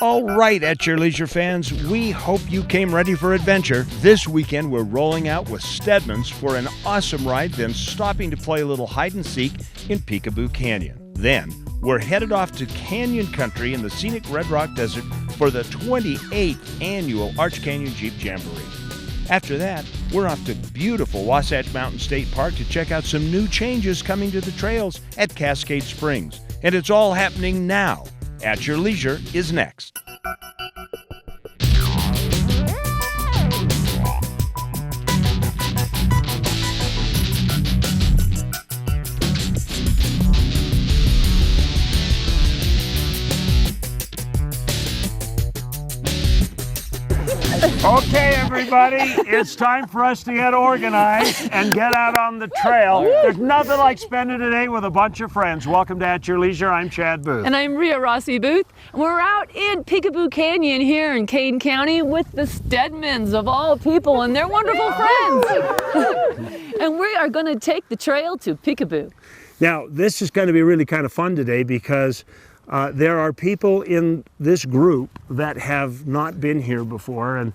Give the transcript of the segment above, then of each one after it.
All right, At Your Leisure fans, we hope you came ready for adventure. This weekend, we're rolling out with Steadman's for an awesome ride, then stopping to play a little hide and seek in Peekaboo Canyon. Then, we're headed off to Canyon Country in the scenic Red Rock Desert for the 28th annual Arch Canyon Jeep Jamboree. After that, we're off to beautiful Wasatch State Park to check out some new changes coming to the trails at Cascade Springs. And it's all happening now. At Your Leisure is next. Okay, everybody, it's time for us to get organized and get out on the trail. There's nothing like spending a day with a bunch of friends. Welcome to At Your Leisure. I'm Chad Booth. And I'm Rhea Rossi Booth. We're out in Peekaboo Canyon here in Kane County with the Steadmans of all people and their wonderful friends. And we are going to take the trail to Peekaboo. Now, this is going to be really kind of fun today because there are people in this group that have not been here before, and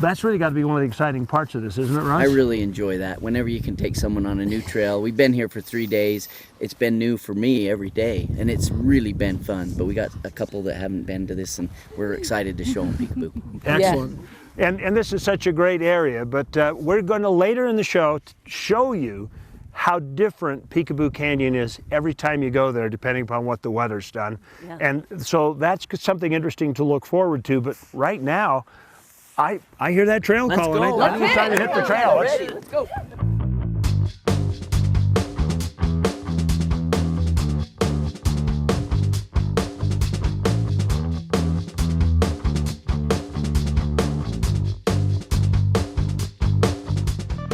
that's really got to be one of the exciting parts of this, isn't it, Russ? I really enjoy that. Whenever you can take someone on a new trail. We've been here for 3 days. It's been new for me every day, and it's really been fun. But we got a couple that haven't been to this, and we're excited to show them Peekaboo. Excellent. Yeah. And this is such a great area, but we're going to later in the show show you how different Peekaboo Canyon is every time you go there, depending upon what the weather's done. Yeah. And so that's something interesting to look forward to. But right now, I hear that trail calling. I think it's time to hit the trail. Let's go.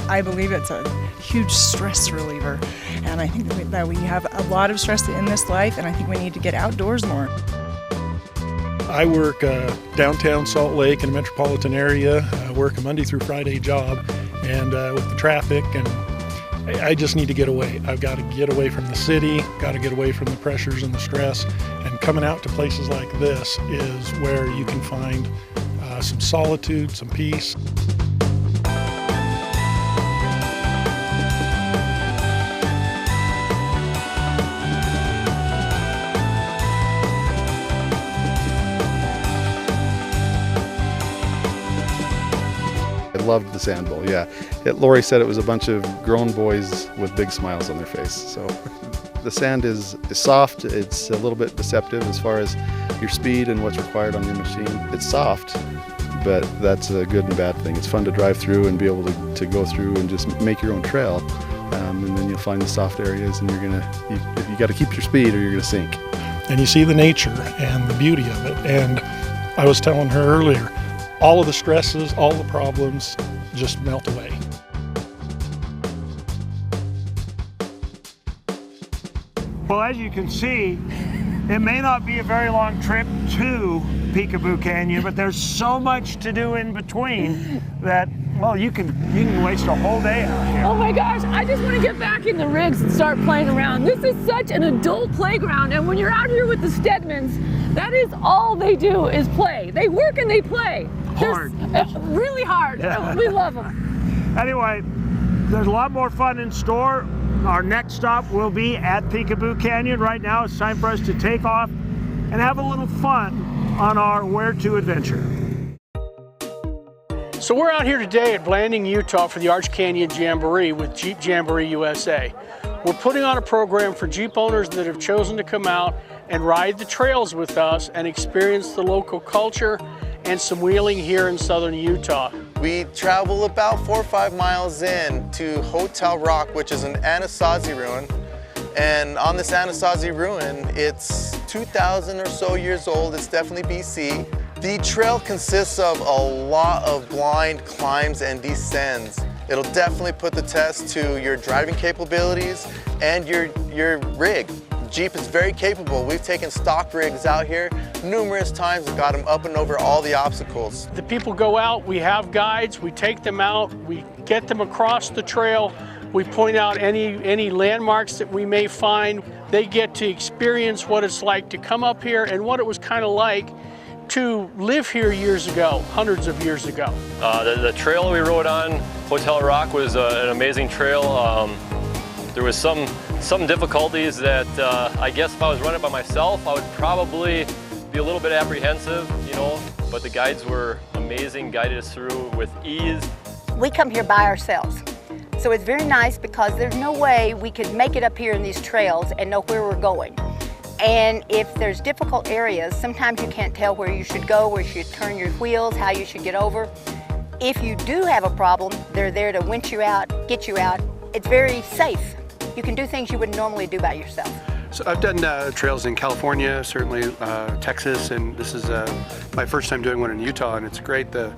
I believe it's a huge stress reliever, and I think that we have a lot of stress in this life, and I think we need to get outdoors more. I work downtown Salt Lake in the metropolitan area. I work a Monday through Friday job, and with the traffic, and I just need to get away. I've got to get away from the city, got to get away from the pressures and the stress, and coming out to places like this is where you can find some solitude, some peace. Loved the Sand Bowl, yeah. Lori said it was a bunch of grown boys with big smiles on their face. So the sand is soft, it's a little bit deceptive as far as your speed and what's required on your machine. It's soft, but that's a good and bad thing. It's fun to drive through and be able to go through and just make your own trail. And then you'll find the soft areas, and you got to keep your speed or you're gonna sink. And you see the nature and the beauty of it. And I was telling her earlier, all of the stresses, all the problems just melt away. Well, as you can see, it may not be a very long trip to Peekaboo Canyon, but there's so much to do in between that, well, you can waste a whole day out here. Oh my gosh, I just want to get back in the rigs and start playing around. This is such an adult playground, and when you're out here with the Steadmans, that is all they do is play. They work and they play. Hard. Really hard. Yeah. We love them. Anyway, there's a lot more fun in store. Our next stop will be at Peekaboo Canyon. Right now it's time for us to take off and have a little fun on our Where To adventure. So we're out here today at Blanding, Utah for the Arch Canyon Jamboree with Jeep Jamboree USA. We're putting on a program for Jeep owners that have chosen to come out and ride the trails with us and experience the local culture and some wheeling here in southern Utah. We travel about 4 or 5 miles in to Hotel Rock, which is an Anasazi ruin. And on this Anasazi ruin, it's 2,000 or so years old. It's definitely BC. The trail consists of a lot of blind climbs and descends. It'll definitely put the test to your driving capabilities and your rig. Jeep is very capable. We've taken stock rigs out here numerous times and got them up and over all the obstacles. The people go out, we have guides, we take them out, we get them across the trail. We point out any landmarks that we may find. They get to experience what it's like to come up here and what it was kind of like to live here years ago, hundreds of years ago. The trail we rode on, Hotel Rock, was an amazing trail. There was some difficulties that I guess if I was running by myself, I would probably be a little bit apprehensive, you know, but the guides were amazing, guided us through with ease. We come here by ourselves. So it's very nice because there's no way we could make it up here in these trails and know where we're going. And if there's difficult areas, sometimes you can't tell where you should go, where you should turn your wheels, how you should get over. If you do have a problem, they're there to winch you out, get you out. It's very safe. You can do things you wouldn't normally do by yourself. So I've done trails in California, certainly Texas, and this is my first time doing one in Utah, and it's great. The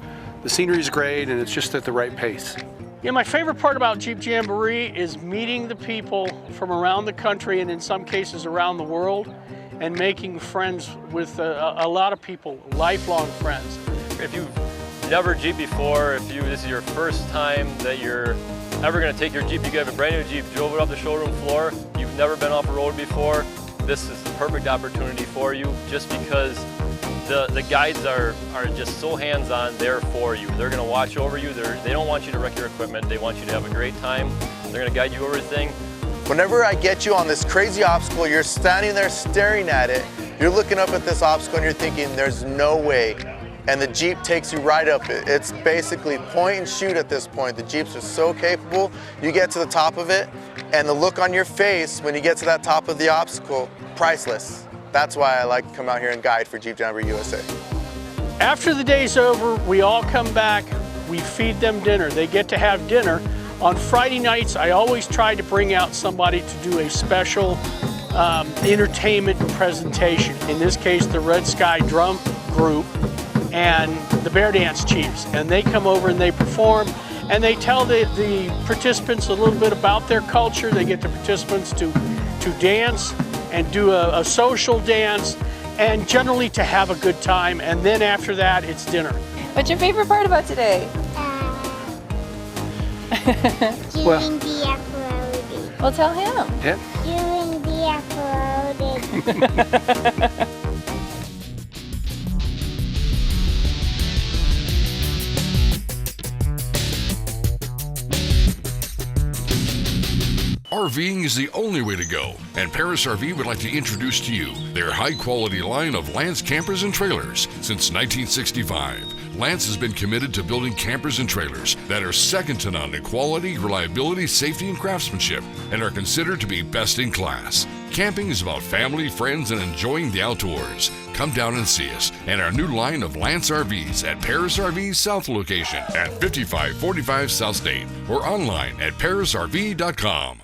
scenery is great, and it's just at the right pace. Yeah, my favorite part about Jeep Jamboree is meeting the people from around the country and in some cases around the world and making friends with a lot of people, lifelong friends. If you've never Jeep before, this is your first time that you're ever going to take your Jeep, you have a brand new Jeep, drove it up the showroom floor, you've never been off a road before, this is the perfect opportunity for you just because the guides are just so hands-on there for you. They're going to watch over you. They don't want you to wreck your equipment. They want you to have a great time. They're going to guide you over everything. Whenever I get you on this crazy obstacle, you're standing there staring at it. You're looking up at this obstacle and you're thinking, there's no way. And the Jeep takes you right up it. It's basically point and shoot at this point. The Jeeps are so capable. You get to the top of it, and the look on your face when you get to that top of the obstacle, priceless. That's why I like to come out here and guide for Jeep Jamboree USA. After the day's over, we all come back, we feed them dinner. They get to have dinner. On Friday nights, I always try to bring out somebody to do a special entertainment presentation. In this case, the Red Sky Drum Group and the Bear Dance Chiefs. And they come over and they perform, and they tell the participants a little bit about their culture. They get the participants to dance and do a social dance, and generally to have a good time, and then after that it's dinner. What's your favorite part about today? Doing the off-roading. Well, tell him. Yeah. Doing the off-roading. RVing is the only way to go, and Paris RV would like to introduce to you their high-quality line of Lance campers and trailers. Since 1965, Lance has been committed to building campers and trailers that are second to none in quality, reliability, safety, and craftsmanship, and are considered to be best in class. Camping is about family, friends, and enjoying the outdoors. Come down and see us and our new line of Lance RVs at Paris RV's South location at 5545 South State or online at parisrv.com.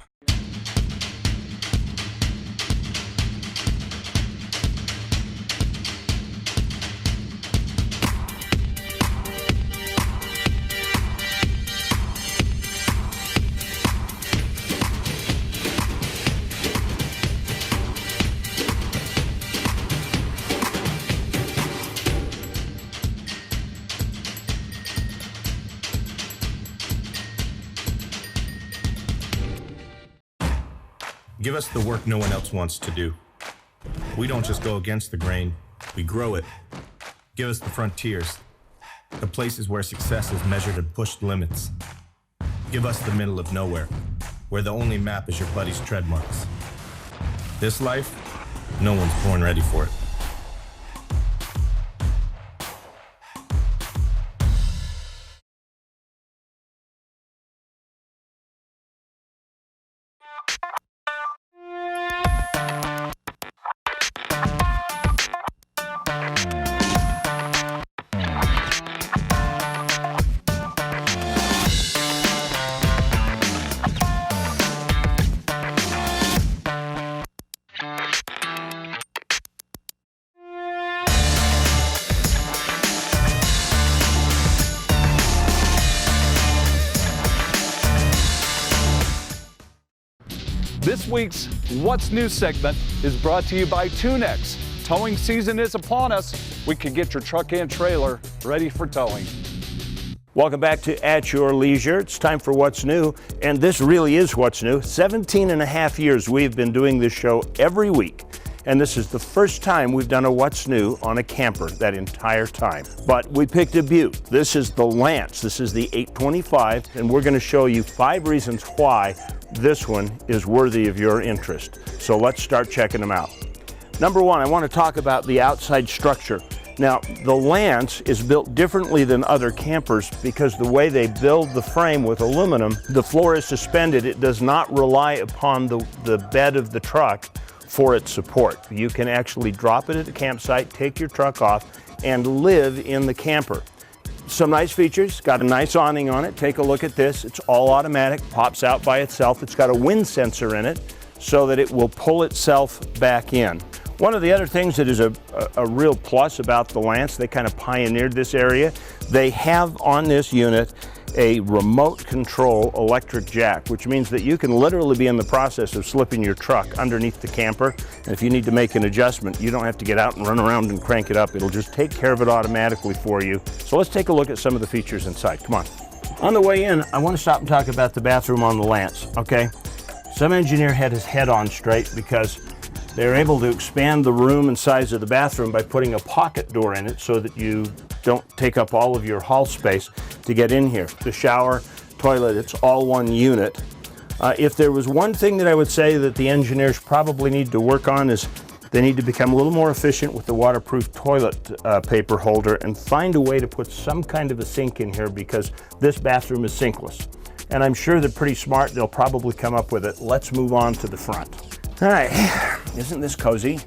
Give us the work no one else wants to do. We don't just go against the grain, we grow it. Give us the frontiers, the places where success is measured and pushed limits. Give us the middle of nowhere, where the only map is your buddy's tread marks. This life, no one's born ready for it. This week's What's New segment is brought to you by Tunex. Towing season is upon us. We can get your truck and trailer ready for towing. Welcome back to At Your Leisure. It's time for What's New, and this really is What's New. 17 and a half years we've been doing this show every week, and this is the first time we've done a What's New on a camper that entire time. But we picked a beaut. This is the Lance. This is the 825, and we're going to show you 5 reasons why this one is worthy of your interest. So let's start checking them out. Number one, I want to talk about the outside structure. Now, the Lance is built differently than other campers because the way they build the frame with aluminum, the floor is suspended. It does not rely upon the bed of the truck for its support. You can actually drop it at the campsite, take your truck off, and live in the camper. Some nice features, got a nice awning on it. Take a look at this. It's all automatic, pops out by itself. It's got a wind sensor in it so that it will pull itself back in. One of the other things that is a real plus about the Lance, they kind of pioneered this area. They have on this unit a remote control electric jack, which means that you can literally be in the process of slipping your truck underneath the camper. And if you need to make an adjustment, you don't have to get out and run around and crank it up. It'll just take care of it automatically for you. So let's take a look at some of the features inside. Come on. On the way in, I want to stop and talk about the bathroom on the Lance, okay? Some engineer had his head on straight because they're able to expand the room and size of the bathroom by putting a pocket door in it so that you don't take up all of your hall space to get in here. The shower, toilet, it's all one unit. If there was one thing that I would say that the engineers probably need to work on is they need to become a little more efficient with the waterproof toilet paper holder and find a way to put some kind of a sink in here because this bathroom is sinkless. And I'm sure they're pretty smart. They'll probably come up with it. Let's move on to the front. All right, isn't this cozy?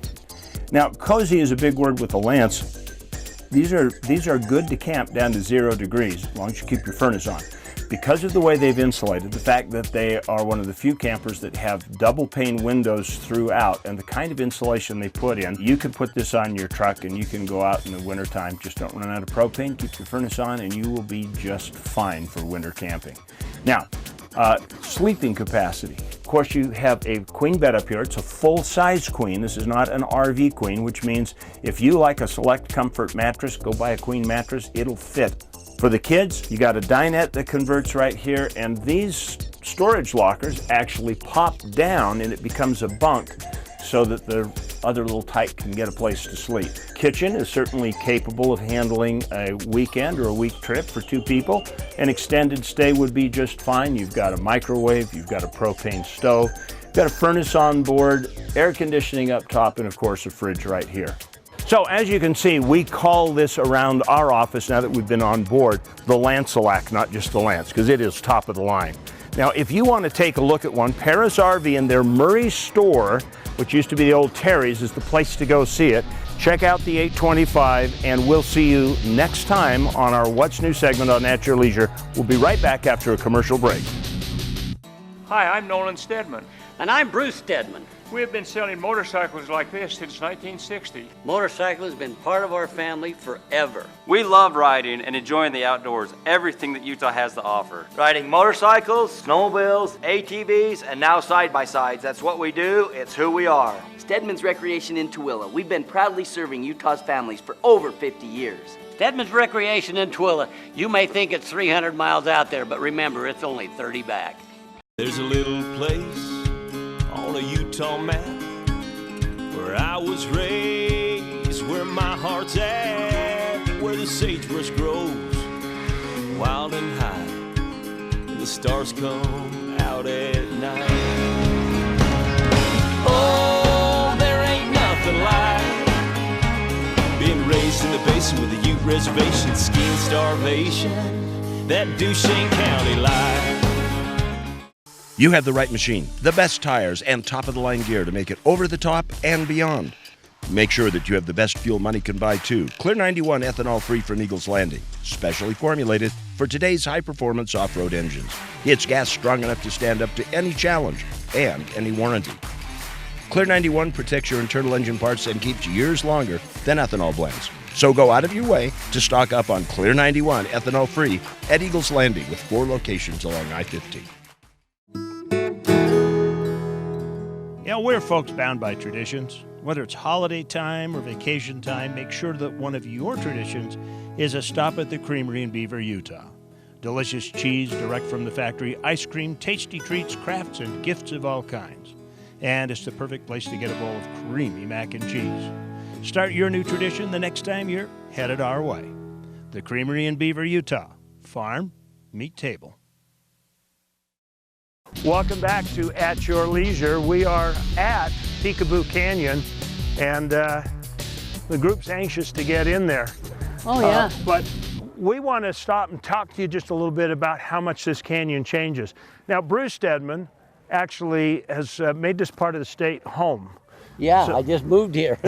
Now, cozy is a big word with the Lance. These are good to camp down to 0 degrees, as long as you keep your furnace on. Because of the way they've insulated, the fact that they are one of the few campers that have double pane windows throughout, and the kind of insulation they put in, you could put this on your truck and you can go out in the wintertime. Just don't run out of propane, keep your furnace on, and you will be just fine for winter camping. Now, sleeping capacity. Of course, you have a queen bed up here. It's a full-size queen. This is not an RV queen, which means if you like a Select Comfort mattress, go buy a queen mattress. It'll fit. For the kids, you got a dinette that converts right here, and these storage lockers actually pop down and it becomes a bunk so that the other little tyke can get a place to sleep. Kitchen is certainly capable of handling a weekend or a week trip for 2 people. An extended stay would be just fine. You've got a microwave, you've got a propane stove, you've got a furnace on board, air conditioning up top, and of course a fridge right here. So as you can see, we call this around our office, now that we've been on board, the Lancelac, not just the Lance, because it is top of the line. Now, if you want to take a look at one, Paris RV in their Murray store, which used to be the old Terry's, is the place to go see it. Check out the 825, and we'll see you next time on our What's New segment on At Your Leisure. We'll be right back after a commercial break. Hi, I'm Nolan Steadman. And I'm Bruce Steadman. We have been selling motorcycles like this since 1960. Motorcycle has been part of our family forever. We love riding and enjoying the outdoors, everything that Utah has to offer. Riding motorcycles, snowmobiles, ATVs, and now side-by-sides. That's what we do, it's who we are. Steadman's Recreation in Tooele. We've been proudly serving Utah's families for over 50 years. Steadman's Recreation in Tooele. You may think it's 300 miles out there, but remember, it's only 30 back. There's a little place on a Utah map where I was raised, where my heart's at, where the sagebrush grows wild and high, and the stars come out at night. Oh, there ain't nothing like being raised in the basin with a Ute reservation, skiing starvation, that Duchesne County life. You have the right machine, the best tires, and top-of-the-line gear to make it over the top and beyond. Make sure that you have the best fuel money can buy, too. Clear 91 ethanol-free from Eagles Landing, specially formulated for today's high-performance off-road engines. It's gas strong enough to stand up to any challenge and any warranty. Clear 91 protects your internal engine parts and keeps years longer than ethanol blends. So go out of your way to stock up on Clear 91 ethanol-free at Eagles Landing with 4 locations along I-15. You know, we're folks bound by traditions. Whether it's holiday time or vacation time, make sure that one of your traditions is a stop at the Creamery in Beaver, Utah. Delicious cheese direct from the factory, ice cream, tasty treats, crafts, and gifts of all kinds. And it's the perfect place to get a bowl of creamy mac and cheese. Start your new tradition the next time you're headed our way. The Creamery in Beaver, Utah. Farm, meet table. Welcome back to At Your Leisure. We are at Peekaboo Canyon, and the group's anxious to get in there. Oh, yeah. But we want to stop and talk to you just a little bit about how much this canyon changes. Now, Bruce Steadman actually has made this part of the state home. Yeah, I just moved here.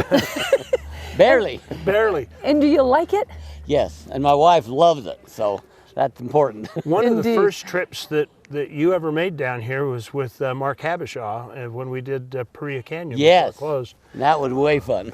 Barely. Barely. And do you like it? Yes, and my wife loves it, so that's important. One of the first trips that you ever made down here was with Mark Habishaw when we did Paria Canyon. Yes, before it closed. That was way fun.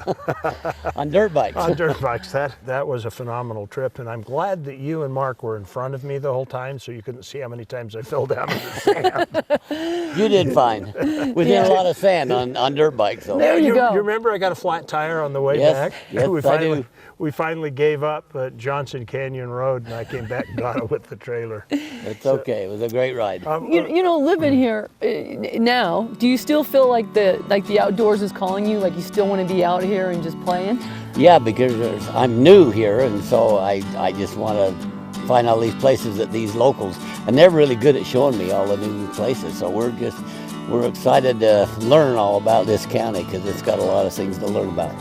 On dirt bikes. On dirt bikes. That was a phenomenal trip, and I'm glad that you and Mark were in front of me the whole time so you couldn't see how many times I fell down in the sand. You did fine. We did a lot of sand on dirt bikes. So. There you go. You remember I got a flat tire on the way back? Yes, I do. We finally gave up at Johnson Canyon Road, and I came back and got it with the trailer. It's okay. It was a great ride. You know, living here now, do you still feel like the outdoors is calling you? Like you still want to be out here and just playing? Yeah, because I'm new here, and so I just want to find all these places that these locals, and they're really good at showing me all the new places. So we're excited to learn all about this county because it's got a lot of things to learn about.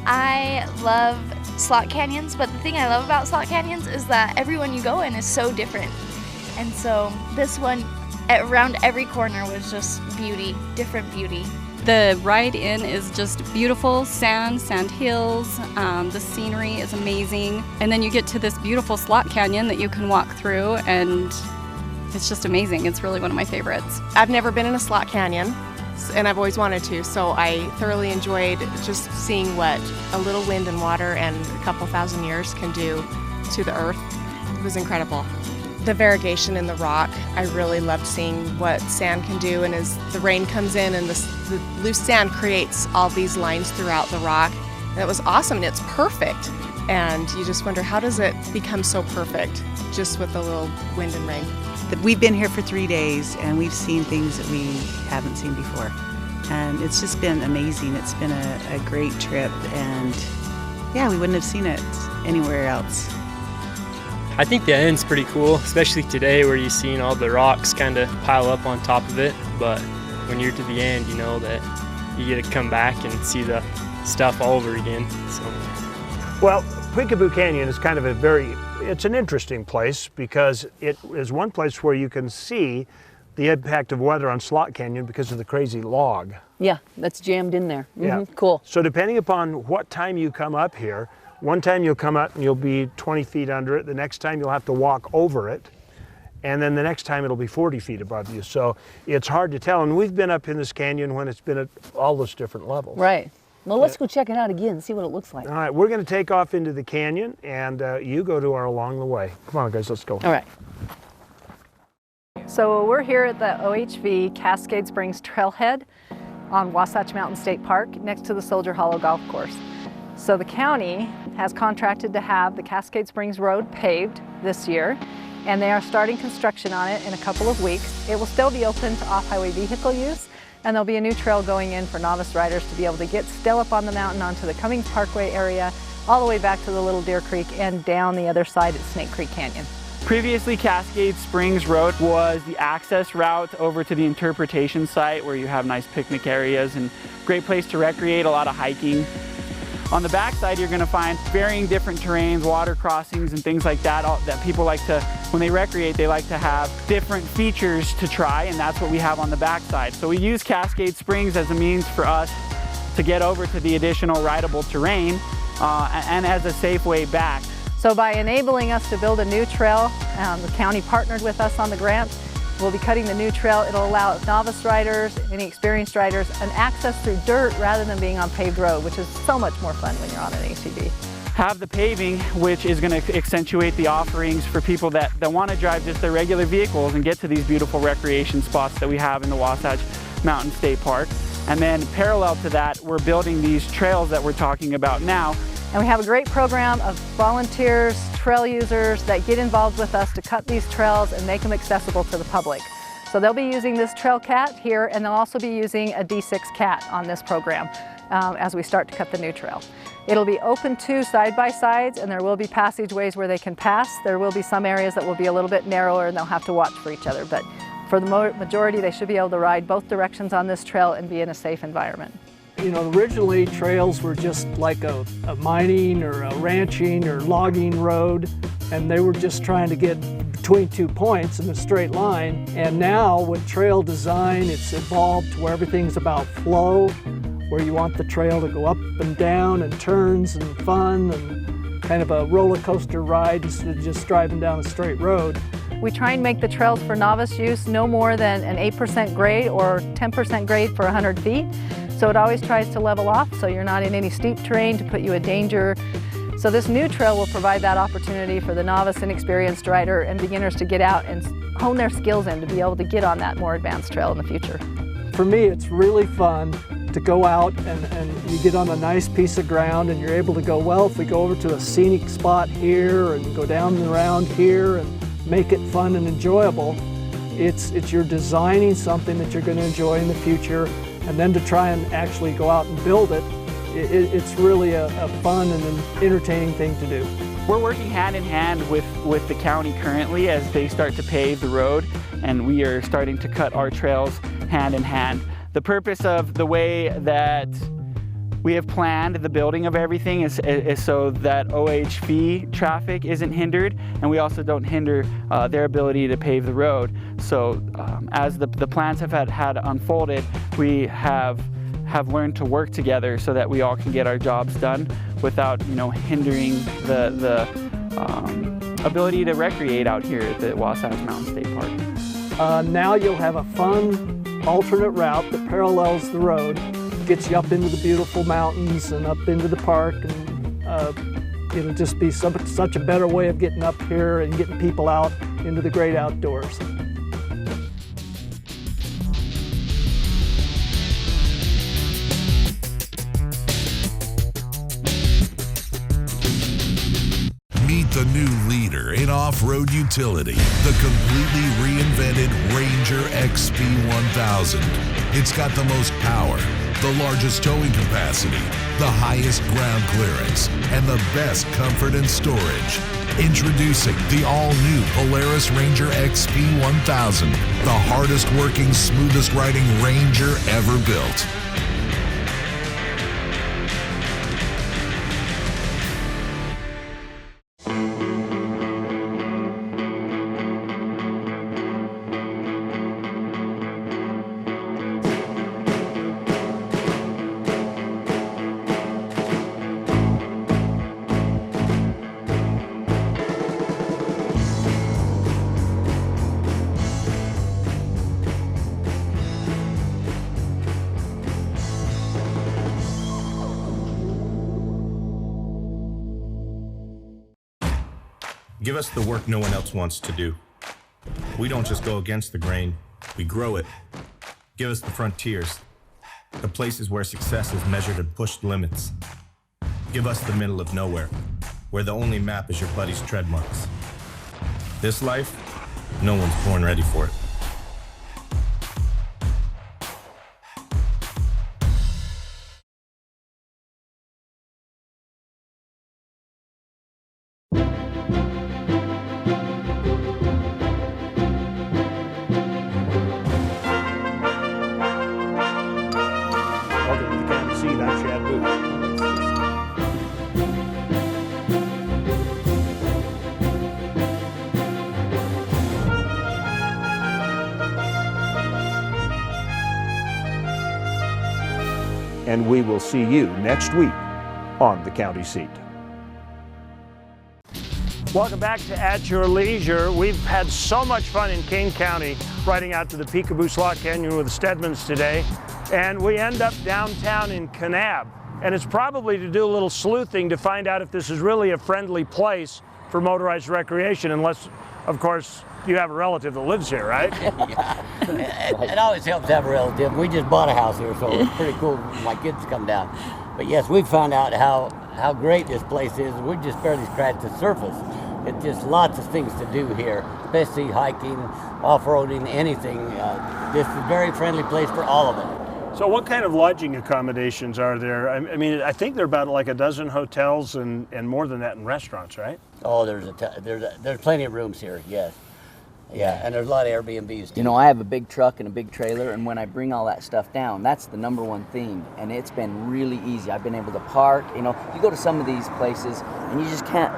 I love slot canyons, but the thing I love about slot canyons is that everyone you go in is so different. And so this one, around every corner was just beauty, different beauty. The ride in is just beautiful, sand hills, the scenery is amazing. And then you get to this beautiful slot canyon that you can walk through, and it's just amazing. It's really one of my favorites. I've never been in a slot canyon, and I've always wanted to, so I thoroughly enjoyed just seeing what a little wind and water and a couple thousand years can do to the earth. It was incredible. The variegation in the rock, I really loved seeing what sand can do, and as the rain comes in and the loose sand creates all these lines throughout the rock, and it was awesome, and it's perfect. And you just wonder, how does it become so perfect just with a little wind and rain? We've been here for 3 days, and we've seen things that we haven't seen before. And it's just been amazing. It's been a great trip, and yeah, we wouldn't have seen it anywhere else. I think the end's pretty cool, especially today where you've seen all the rocks kind of pile up on top of it. But when you're to the end, you know that you get to come back and see the stuff all over again. So. Well, Peekaboo Canyon is kind of it's an interesting place because it is one place where you can see the impact of weather on Slot Canyon because of the crazy log. Yeah, that's jammed in there. Yeah. Cool. So depending upon what time you come up here, one time you'll come up and you'll be 20 feet under it, the next time you'll have to walk over it, and then the next time it'll be 40 feet above you. So it's hard to tell, and we've been up in this canyon when it's been at all those different levels. Right. Well, let's go check it out again and see what it looks like. All right, we're going to take off into the canyon, and you go to our along the way. Come on, guys, let's go. All right. So we're here at the OHV Cascade Springs Trailhead on Wasatch State Park next to the Soldier Hollow Golf Course. So the county has contracted to have the Cascade Springs Road paved this year, and they are starting construction on it in a couple of weeks. It will still be open to off-highway vehicle use, and there'll be a new trail going in for novice riders to be able to get still up on the mountain onto the Cummings Parkway area, all the way back to the Little Deer Creek and down the other side at Snake Creek Canyon. Previously, Cascade Springs Road was the access route over to the interpretation site where you have nice picnic areas and great place to recreate, a lot of hiking. On the backside, you're going to find varying different terrains, water crossings and things like that, that people like to, when they recreate, they like to have different features to try, and that's what we have on the backside. So we use Cascade Springs as a means for us to get over to the additional rideable terrain and as a safe way back. So by enabling us to build a new trail, the county partnered with us on the grant. We'll be cutting the new trail. It'll allow novice riders, any experienced riders, an access through dirt rather than being on paved road, which is so much more fun when you're on an ATV. have the paving, which is going to accentuate the offerings for people that want to drive just their regular vehicles and get to these beautiful recreation spots that we have in the Wasatch Mountain State Park. And then parallel to that, we're building these trails that we're talking about now. And we have a great program of volunteers, trail users that get involved with us to cut these trails and make them accessible to the public. So they'll be using this Trail Cat here, and they'll also be using a D6 Cat on this program as we start to cut the new trail. It'll be open to side-by-sides, and there will be passageways where they can pass. There will be some areas that will be a little bit narrower and they'll have to watch for each other, but for the majority they should be able to ride both directions on this trail and be in a safe environment. You know, originally trails were just like a mining or a ranching or logging road, and they were just trying to get between 2 points in a straight line. And now with trail design, it's evolved to where everything's about flow, where you want the trail to go up and down and turns and fun and kind of a roller coaster ride instead of just driving down a straight road. We try and make the trails for novice use no more than an 8% grade or 10% grade for 100 feet. So it always tries to level off so you're not in any steep terrain to put you in danger. So this new trail will provide that opportunity for the novice and experienced rider and beginners to get out and hone their skills in to be able to get on that more advanced trail in the future. For me, it's really fun to go out and you get on a nice piece of ground and you're able to go, well, if we go over to a scenic spot here and go down and around here and make it fun and enjoyable, it's you're designing something that you're going to enjoy in the future, and then to try and actually go out and build it, it's really a fun and an entertaining thing to do. We're working hand in hand with the county currently as they start to pave the road, and we are starting to cut our trails hand in hand. The purpose of the way that we have planned the building of everything is so that OHV traffic isn't hindered, and we also don't hinder their ability to pave the road. So as the plans have had unfolded, we have learned to work together so that we all can get our jobs done without, hindering the ability to recreate out here at the Wasatch Mountain State Park. Now you'll have a fun alternate route that parallels the road, gets you up into the beautiful mountains and up into the park, and it'll just be such a better way of getting up here and getting people out into the great outdoors. Meet the new leader in off-road utility, the completely reinvented Ranger Xb 1000. It's got the most power, the largest towing capacity, the highest ground clearance, and the best comfort and storage. Introducing the all-new Polaris Ranger Xb 1000, the hardest working, smoothest riding Ranger ever built. Give us the work no one else wants to do. We don't just go against the grain, we grow it. Give us the frontiers, the places where success is measured and pushed limits. Give us the middle of nowhere, where the only map is your buddy's tread marks. This life, no one's born ready for it. And we will see you next week on the County Seat. Welcome back to At Your Leisure. We've had so much fun in Kane County riding out to the Peekaboo Slot Canyon with the Steadmans today. And we end up downtown in Kanab. and it's probably to do a little sleuthing to find out if this is really a friendly place for motorized recreation, unless, of course, you have a relative that lives here, right? It always helps to have a relative. We just bought a house here, so it's pretty cool when my kids come down. But yes, we've found out how great this place is. We just barely scratched the surface. It's just lots of things to do here, especially hiking, off-roading, anything. This is a very friendly place for all of it. So what kind of lodging accommodations are there? I mean, I think there are about like a dozen hotels and more than that in restaurants, right? Oh, there's plenty of rooms here, yes. Yeah, and there's a lot of Airbnbs too. You know, I have a big truck and a big trailer, and when I bring all that stuff down, that's the #1 thing, and it's been really easy. I've been able to park. You know, you go to some of these places, and you just can't.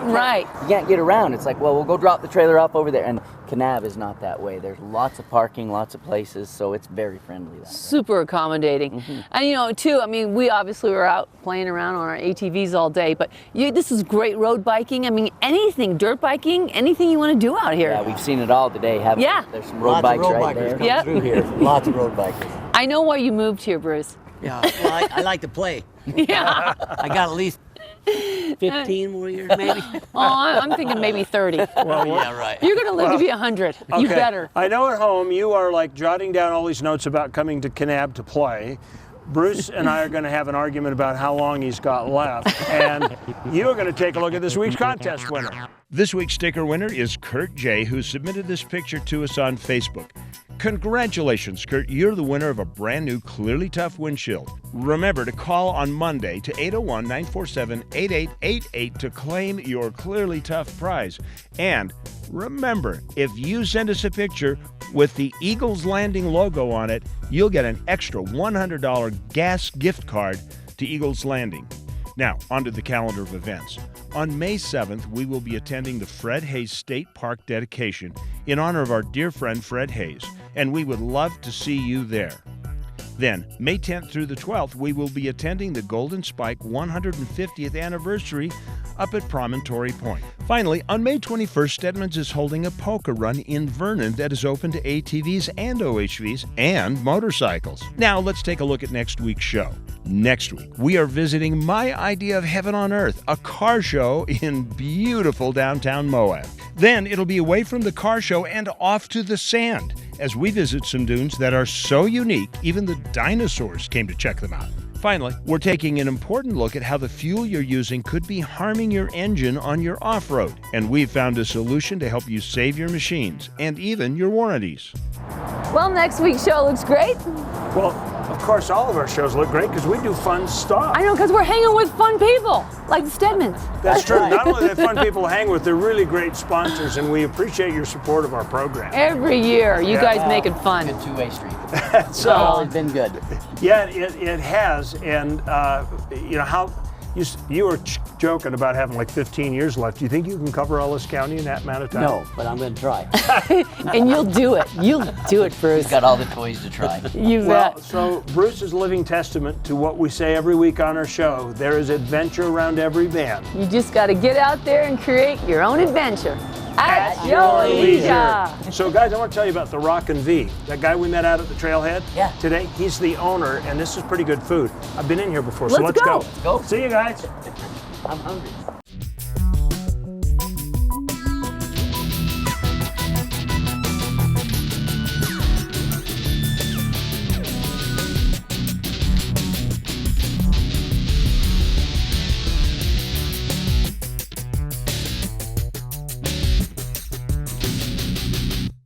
Right. You can't get around. It's like, well, we'll go drop the trailer off over there, and Kanab is not that way. There's lots of parking, lots of places, so it's very friendly. Super accommodating. And you know, too, I mean, we obviously were out playing around on our ATVs all day, but this is great road biking. I mean, anything, dirt biking, anything you want to do out here. Yeah, we've seen it all today, haven't we? Yeah. There's some road bikes right there. Come through here. Lots of road bikers. I know why you moved here, Bruce. Yeah, well, I like to play. Yeah. I got at least 15 more years, maybe. Oh, I'm thinking maybe 30. Well, yeah, right. You're going to live to be 100. Okay. You better. I know at home you are like jotting down all these notes about coming to Kanab to play. Bruce and I are going to have an argument about how long he's got left, and you are going to take a look at this week's contest winner. This week's sticker winner is Kurt J., who submitted this picture to us on Facebook. Congratulations, Kurt. You're the winner of a brand new Clearly Tough windshield. Remember to call on Monday to 801-947-8888 to claim your Clearly Tough prize. And remember, if you send us a picture with the Eagles Landing logo on it, you'll get an extra $100 gas gift card to Eagles Landing. Now, onto the calendar of events. On May 7th, we will be attending the Fred Hayes State Park dedication in honor of our dear friend Fred Hayes, and we would love to see you there. Then, May 10th through the 12th, we will be attending the Golden Spike 150th anniversary up at Promontory Point. Finally, on May 21st, Steadman's is holding a poker run in Vernon that is open to ATVs and OHVs and motorcycles. Now, let's take a look at next week's show. Next week, we are visiting My Idea of Heaven on Earth, a car show in beautiful downtown Moab. Then it'll be away from the car show and off to the sand as we visit some dunes that are so unique, even the dinosaurs came to check them out. Finally, we're taking an important look at how the fuel you're using could be harming your engine on your off-road. And we've found a solution to help you save your machines and even your warranties. Well, next week's show looks great. Well, of course, all of our shows look great because we do fun stuff. I know, because we're hanging with fun people, like the Steadmans. That's true. Not only are they fun people to hang with, they're really great sponsors, and we appreciate your support of our program. Every year, you guys make it fun. Good two-way street. So, It's been good. Yeah, it has, and you know how you were joking about having like 15 years left. Do you think you can cover Ellis County in that amount of time? No, but I'm going to try. And you'll do it. You'll do it, Bruce. He's got all the toys to try. You Well, bet. so Bruce is living testament to what we say every week on our show. There is adventure around every bend. You just got to get out there and create your own adventure. At your leisure. So guys, I want to tell you about the Rockin' V. That guy we met out at the Trailhead today, he's the owner, and this is pretty good food. I've been in here before, so let's go. Let's go. See you guys. I'm hungry.